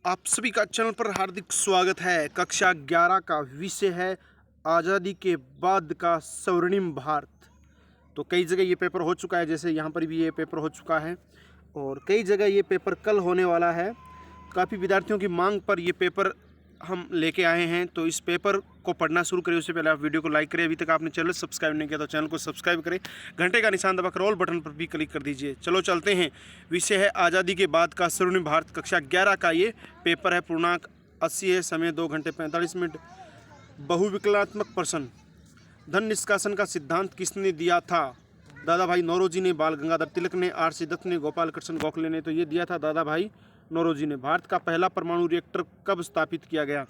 आप सभी का चैनल पर हार्दिक स्वागत है। कक्षा 11 का विषय है आज़ादी के बाद का स्वर्णिम भारत। तो कई जगह ये पेपर हो चुका है, जैसे यहाँ पर भी ये पेपर हो चुका है और कई जगह ये पेपर कल होने वाला है। काफ़ी विद्यार्थियों की मांग पर ये पेपर हम लेके आए हैं, तो इस पेपर को पढ़ना शुरू करें उससे पहले आप वीडियो को लाइक करें। अभी तक आपने चैनल सब्सक्राइब नहीं किया तो चैनल को सब्सक्राइब करें, घंटे का निशान दबाकर ऑल बटन पर भी क्लिक कर दीजिए। चलो चलते हैं। विषय है आज़ादी के बाद का स्वर्णिम भारत। कक्षा 11 का ये पेपर है। पूर्णांक 80 है। समय 2 घंटे 45 मिनट। बहुविकल्पात्मक प्रश्न। धन निष्कासन का सिद्धांत किसने दिया था? दादा भाई नौरोजी ने, बाल गंगाधर तिलक ने, आर.सी. दत्त ने, गोपाल कृष्ण गोखले ने। तो ये दिया था दादा भाई नौरोजी ने। भारत का पहला परमाणु रिएक्टर कब स्थापित किया गया?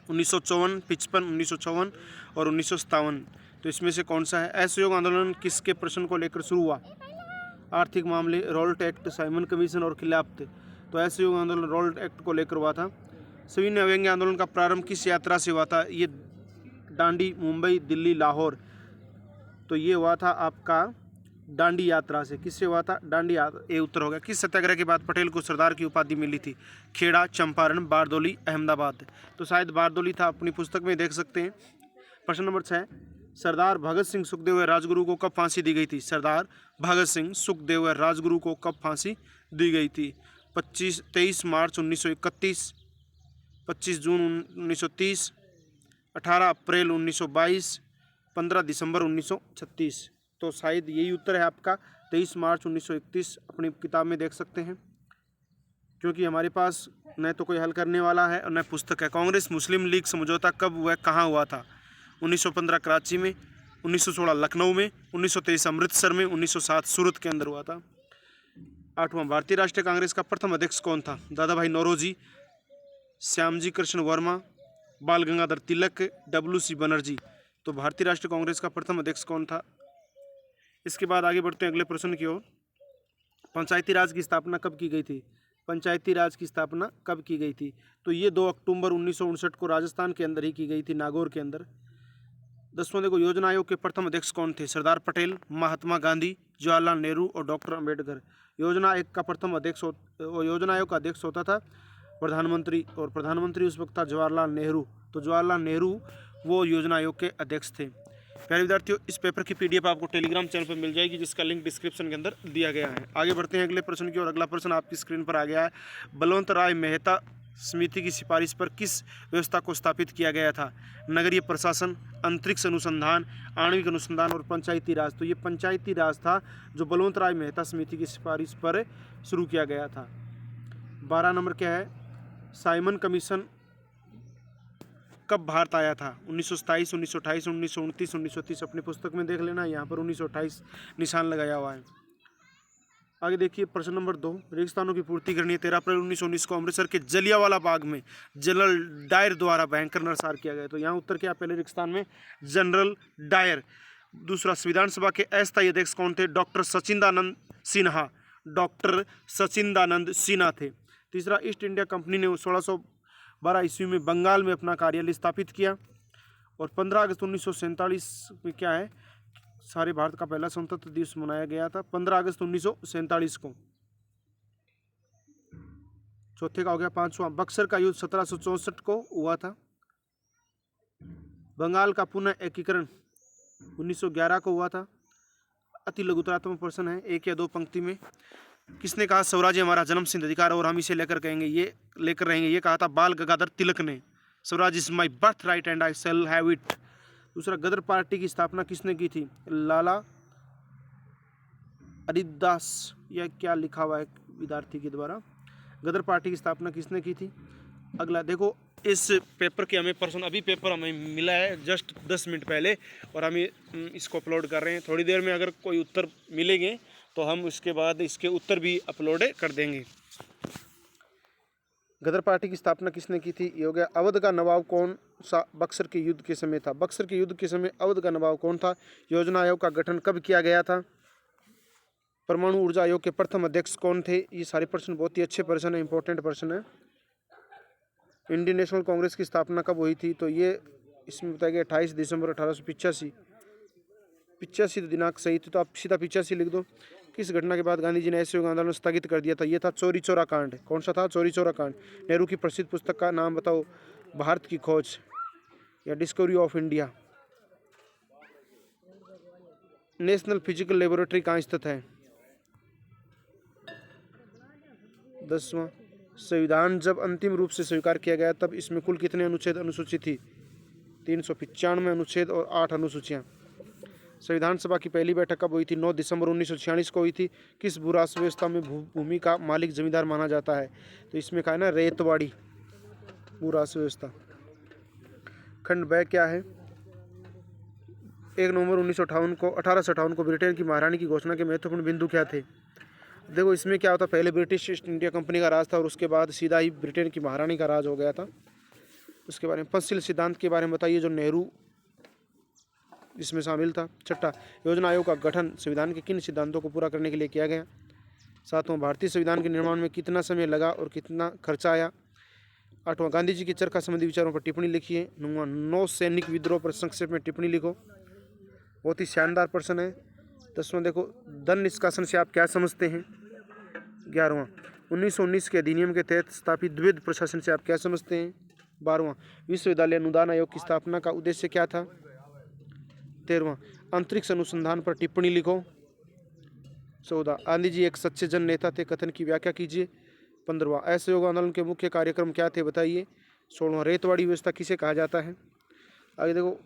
1954, 55, 1954 और 1957। तो इसमें से कौन सा है? असहयोग आंदोलन किसके प्रश्न को लेकर शुरू हुआ? आर्थिक मामले, रोल्ट एक्ट, साइमन कमीशन और खिलाफत। तो असहयोग आंदोलन रोल्ट एक्ट को लेकर हुआ था। सविनय अवज्ञा आंदोलन का प्रारंभ किस यात्रा से हुआ था? ये दांडी, मुंबई, दिल्ली, लाहौर। तो ये हुआ था आपका दांडी यात्रा से। किससे हुआ था? दांडी यात्रा। ये उत्तर हो गया। किस सत्याग्रह के बाद पटेल को सरदार की उपाधि मिली थी? खेड़ा, चंपारण, बारदौली, अहमदाबाद। तो शायद बारदौली था, अपनी पुस्तक में देख सकते हैं। प्रश्न नंबर 6। सरदार भगत सिंह सुखदेव व राजगुरु को कब फांसी दी गई थी? सरदार भगत सिंह सुखदेव व राजगुरु को कब फांसी दी गई थी? 23 मार्च 1931, 25 जून 1930, 18 अप्रैल 1922, 15 दिसंबर 1936। तो शायद यही उत्तर है आपका 23 मार्च 1931। अपनी किताब में देख सकते हैं, क्योंकि हमारे पास न तो कोई हल करने वाला है और न पुस्तक है। कांग्रेस मुस्लिम लीग समझौता कब हुआ, कहाँ हुआ था? 1915 कराची में, 1916 लखनऊ में, 1923 अमृतसर में, 1907 सूरत के अंदर हुआ था। 8वां, भारतीय राष्ट्रीय कांग्रेस का प्रथम अध्यक्ष कौन था? दादा भाई नौरोजी, श्यामजी कृष्ण वर्मा, बाल गंगाधर तिलक, W.C. बनर्जी। तो भारतीय राष्ट्रीय कांग्रेस का प्रथम अध्यक्ष कौन था? इसके बाद आगे बढ़ते हैं अगले प्रश्न की ओर। पंचायती राज की स्थापना कब की गई थी? पंचायती राज की स्थापना कब की गई थी? तो ये 2 अक्टूबर 1959 को राजस्थान के अंदर ही की गई थी, नागौर के अंदर। 10वां देखो, योजना आयोग के प्रथम अध्यक्ष कौन थे? सरदार पटेल, महात्मा गांधी, जवाहरलाल नेहरू और डॉक्टर अम्बेडकर। योजना आयोग का प्रथम अध्यक्ष योजना आयोग का अध्यक्ष होता था प्रधानमंत्री, और प्रधानमंत्री उस वक्त था जवाहरलाल नेहरू। तो जवाहरलाल नेहरू वो योजना आयोग के अध्यक्ष थे। प्यारे विद्यार्थियों, इस पेपर की PDF आपको टेलीग्राम चैनल पर मिल जाएगी, जिसका लिंक डिस्क्रिप्शन के अंदर दिया गया है। आगे बढ़ते हैं अगले प्रश्न की ओर। अगला प्रश्न आपकी स्क्रीन पर आ गया है। बलवंत राय मेहता समिति की सिफारिश पर किस व्यवस्था को स्थापित किया गया था? नगरीय प्रशासन, अंतरिक्ष अनुसंधान, आणविक अनुसंधान और पंचायती राज। तो ये पंचायती राज था जो बलवंत राय मेहता समिति की सिफारिश पर शुरू किया गया था। 12 नंबर क्या है? साइमन कमीशन कब भारत आया था? 1927, 1928, 1929, 1930। अपनी पुस्तक में देख लेना, यहाँ पर 1928 निशान लगाया हुआ है। आगे देखिए प्रश्न नंबर 2। रेगिस्तानों की पूर्ति करनी है। 13 अप्रैल 1919 को अमृतसर के जलियांवाला बाग में जनरल डायर द्वारा भयंकर नरसंहार किया गया। तो यहाँ उत्तर क्या? पहले रेगिस्तान में जनरल डायर। दूसरा, संविधान सभा के अस्थायी अध्यक्ष कौन थे? डॉक्टर सचिदानंद सिन्हा। डॉक्टर सचिदानंद सिन्हा थे। तीसरा, ईस्ट इंडिया कंपनी ने 1612 ईस्वी में बंगाल में अपना कार्यालय स्थापित किया। और 15 अगस्त 1947 में क्या है? सारे भारत का पहला स्वतंत्रता दिवस मनाया गया था 15 अगस्त 1947 को। चौथे का हो गया। 5वां, बक्सर का युद्ध 1764 को हुआ था। बंगाल का पुनः एकीकरण 1911 को हुआ था। अति लघुतरात्मक प्रश्न है, 1 या 2 पंक्ति में। किसने कहा स्वराज्य हमारा जन्मसिद्ध अधिकार और हम इसे लेकर रहेंगे? ये कहा था बाल गंगाधर तिलक ने। Swaraj is my birth right and I shall have it. दूसरा, गदर पार्टी की स्थापना किसने की थी? लाला हरिदास। यह क्या लिखा हुआ है विद्यार्थी के द्वारा? गदर पार्टी की स्थापना किसने की थी? अगला देखो, इस पेपर के हमें प्रश्न, अभी पेपर हमें मिला है जस्ट 10 मिनट पहले, और हम इसको अपलोड कर रहे हैं। थोड़ी देर में अगर कोई उत्तर मिलेंगे तो हम उसके बाद इसके उत्तर भी अपलोड कर देंगे। गदर पार्टी की स्थापना किसने की थी? ये हो गया। अवध का नवाब कौन सा बक्सर के युद्ध के समय था? बक्सर के युद्ध के समय अवध का नवाब कौन था? योजना आयोग का गठन कब किया गया था? परमाणु ऊर्जा आयोग के प्रथम अध्यक्ष कौन थे? ये सारे प्रश्न बहुत ही अच्छे प्रश्न है, इंपॉर्टेंट प्रश्न है। इंडियन नेशनल कांग्रेस की स्थापना कब हुई थी? तो ये इसमें बताया गया 28 दिसंबर 1885। 85 दिनांक सही थी, तो आप सीधा 85 लिख दो। किस घटना के बाद गांधी जी ने असहयोग आंदोलन स्थगित कर दिया था? ये था चोरी चौरा कांड। कौन सा था? चोरी चौरा कांड। नेहरू की प्रसिद्ध पुस्तक का नाम बताओ। भारत की खोज या discovery of India. National physical laboratory कहाँ स्थित है? 10वां, संविधान जब अंतिम रूप से स्वीकार किया गया तब इसमें कुल कितने अनुच्छेद अनुसूची थी? 395 अनुच्छेद और 8 अनुसूचियाँ। संविधान सभा की पहली बैठक कब हुई थी? 9 दिसंबर 1946 को हुई थी। किस भू राष्ट्र व्यवस्था में भूमि का मालिक जमींदार माना जाता है? तो इसमें कहा है ना, रेतवाड़ी भू राष्ट्र व्यवस्था। खंड ब क्या है? 1 नवंबर 1858 को ब्रिटेन की महारानी की घोषणा के महत्वपूर्ण बिंदु क्या थे? देखो इसमें क्या होता, पहले ब्रिटिश ईस्ट इंडिया कंपनी का राज था और उसके बाद सीधा ही ब्रिटेन की महारानी का राज हो गया था। उसके बारे में पंचशील सिद्धांत के बारे में बताइए, जो नेहरू इसमें शामिल था। 6, योजना आयोग का गठन संविधान के किन सिद्धांतों को पूरा करने के लिए किया गया? 7, भारतीय संविधान के निर्माण में कितना समय लगा और कितना खर्चा आया? 8, गांधी जी के चरखा संबंधी विचारों पर टिप्पणी लिखिए। 9, नौ सैनिक विद्रोह पर संक्षेप में टिप्पणी लिखो। बहुत ही शानदार प्रश्न है। 10वां देखो, धन निष्कासन से आप क्या समझते हैं? 11वां, 1919 के अधिनियम के तहत स्थापित द्विविध प्रशासन से आप क्या समझते हैं? 12वां, विश्वविद्यालय अनुदान आयोग की स्थापना का उद्देश्य क्या था? 13वां, अंतरिक्ष अनुसंधान पर टिप्पणी लिखो। 14, गांधी जी एक सच्चे जन नेता थे, कथन की व्याख्या कीजिए। 15वां, असहयोग आंदोलन के मुख्य कार्यक्रम क्या थे, बताइए। 16वां, रेतवाड़ी व्यवस्था किसे कहा जाता है? आगे देखो,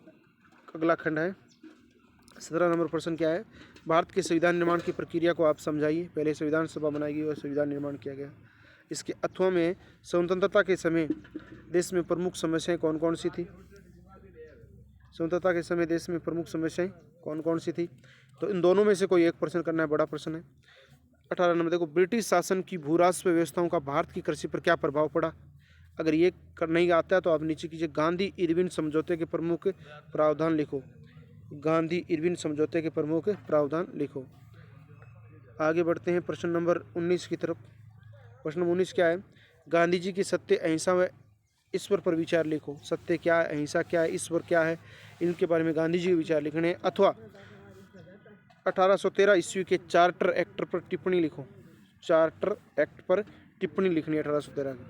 अगला खंड है। 17 नंबर प्रश्न क्या है? भारत के संविधान निर्माण की प्रक्रिया को आप समझाइए। पहले संविधान सभा बनाई गई और संविधान निर्माण किया गया। इसके अथवा में स्वतंत्रता के समय देश में प्रमुख समस्याएं कौन कौन सी थी? स्वतंत्रता के समय देश में प्रमुख समस्याएं कौन कौन सी थी? तो इन दोनों में से कोई एक प्रश्न करना है, बड़ा प्रश्न है। 18 नंबर देखो, ब्रिटिश शासन की भूराष्ट्र व्यवस्थाओं का भारत की कृषि पर क्या प्रभाव पड़ा? अगर ये नहीं आता है तो आप नीचे कीजिए, गांधी इरविन समझौते के प्रमुख प्रावधान लिखो। गांधी इरविन समझौते के प्रमुख प्रावधान लिखो। आगे बढ़ते हैं प्रश्न नंबर 19 की तरफ। प्रश्न नंबर 19 क्या है? गांधी जी की सत्य, अहिंसा व ईश्वर पर विचार लिखो। सत्य क्या है, अहिंसा क्या है, ईश्वर क्या है, इनके बारे में गांधी जी के विचार लिखने हैं। अथवा 1813 ईस्वी के चार्टर एक्ट पर टिप्पणी लिखो। चार्टर एक्ट पर टिप्पणी लिखनी है 1813 की।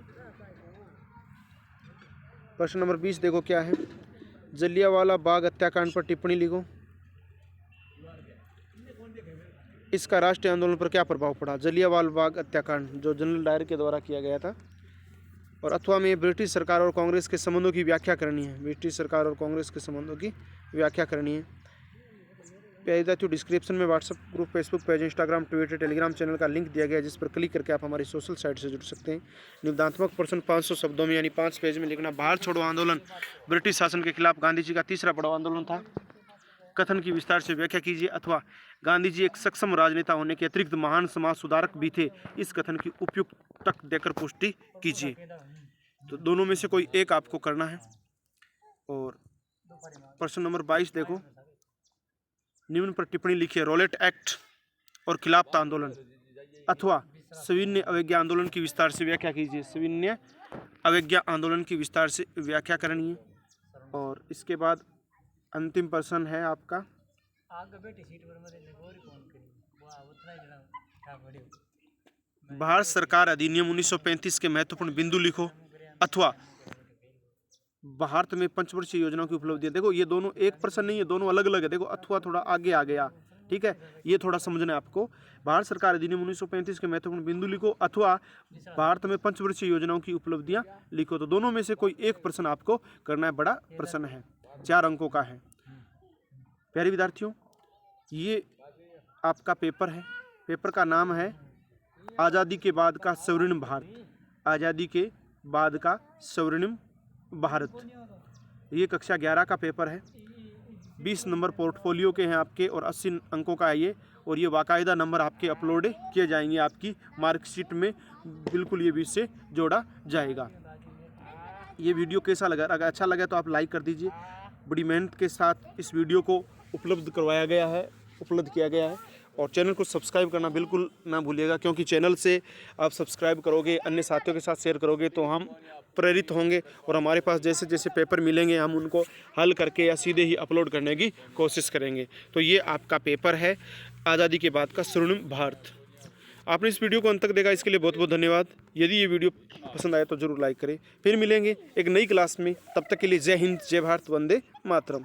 प्रश्न नंबर 20 देखो क्या है? जलियांवाला बाग हत्याकांड पर टिप्पणी लिखो। इसका राष्ट्रीय आंदोलन पर क्या प्रभाव पड़ा? जलियांवाला बाग हत्याकांड जो जनरल डायर के द्वारा किया गया था। और अथवा में ब्रिटिश सरकार और कांग्रेस के संबंधों की व्याख्या करनी है। ब्रिटिश सरकार और कांग्रेस के संबंधों की व्याख्या करनी है। साथियों, डिस्क्रिप्शन में WhatsApp group, Facebook page, Instagram, Twitter, Telegram channel का लिंक दिया गया है, जिस पर क्लिक करके आप हमारी सोशल साइट से जुड़ सकते हैं। निबंधात्मक प्रश्न 500 शब्दों में यानी 5 पेज में लिखना। भारत छोड़ो आंदोलन ब्रिटिश शासन के खिलाफ गांधी जी का तीसरा बड़ा आंदोलन था। कथन की विस्तार से व्याख्या कीजिए। अथवा गांधी जी एक सक्षम राजनेता होने के अतिरिक्त महान समाज सुधारक भी थे। इस कथन की उपयुक्त तक देकर पुष्टि कीजिए। तो दोनों में से कोई एक आपको करना है। और प्रश्न नंबर 22 देखो, निम्न पर टिप्पणी लिखिए। रॉलेट एक्ट और खिलाफत आंदोलन अथवा सविनय अवज्ञा आंदोलन की विस्तार से व्याख्या कीजिए। सविनय अवज्ञा आंदोलन की विस्तार से व्याख्या करनी है। और इसके बाद अंतिम प्रश्न है आपका, भारत सरकार अधिनियम 1935 के महत्वपूर्ण बिंदु लिखो। अथवा भारत में पंचवर्षीय योजनाओं की उपलब्धियां। देखो ये दोनों एक प्रश्न नहीं है, दोनों अलग अलग है। देखो अथवा थोड़ा आगे आ गया, ठीक है, ये थोड़ा समझना है आपको। भारत सरकार अधिनियम 1935 के महत्वपूर्ण बिंदु लिखो। अथवा भारत में पंचवर्षीय योजनाओं की उपलब्धियां लिखो। तो दोनों में से कोई एक प्रश्न आपको करना है, बड़ा प्रश्न है, 4 अंकों का है। प्यारे विद्यार्थियों, ये आपका पेपर है। पेपर का नाम है आज़ादी के बाद का स्वर्णिम भारत। आज़ादी के बाद का स्वर्णिम भारत। ये कक्षा 11 का पेपर है। 20 नंबर पोर्टफोलियो के हैं आपके और 80 अंकों का है ये। और ये बाकायदा नंबर आपके अपलोड किए जाएंगे, आपकी मार्कशीट में बिल्कुल ये भी इससे जोड़ा जाएगा। ये वीडियो कैसा लगा? अगर अच्छा लगा तो आप लाइक कर दीजिए। बड़ी मेहनत के साथ इस वीडियो को उपलब्ध किया गया है। और चैनल को सब्सक्राइब करना बिल्कुल ना भूलिएगा, क्योंकि चैनल से आप सब्सक्राइब करोगे, अन्य साथियों के साथ शेयर करोगे तो हम प्रेरित होंगे और हमारे पास जैसे जैसे पेपर मिलेंगे हम उनको हल करके या सीधे ही अपलोड करने की कोशिश करेंगे। तो ये आपका पेपर है आज़ादी के बाद का स्वर्णिम भारत। आपने इस वीडियो को अंत तक देखा, इसके लिए बहुत बहुत धन्यवाद। यदि ये वीडियो पसंद आया तो ज़रूर लाइक करें। फिर मिलेंगे एक नई क्लास में, तब तक के लिए जय हिंद, जय भारत, वंदे मातरम।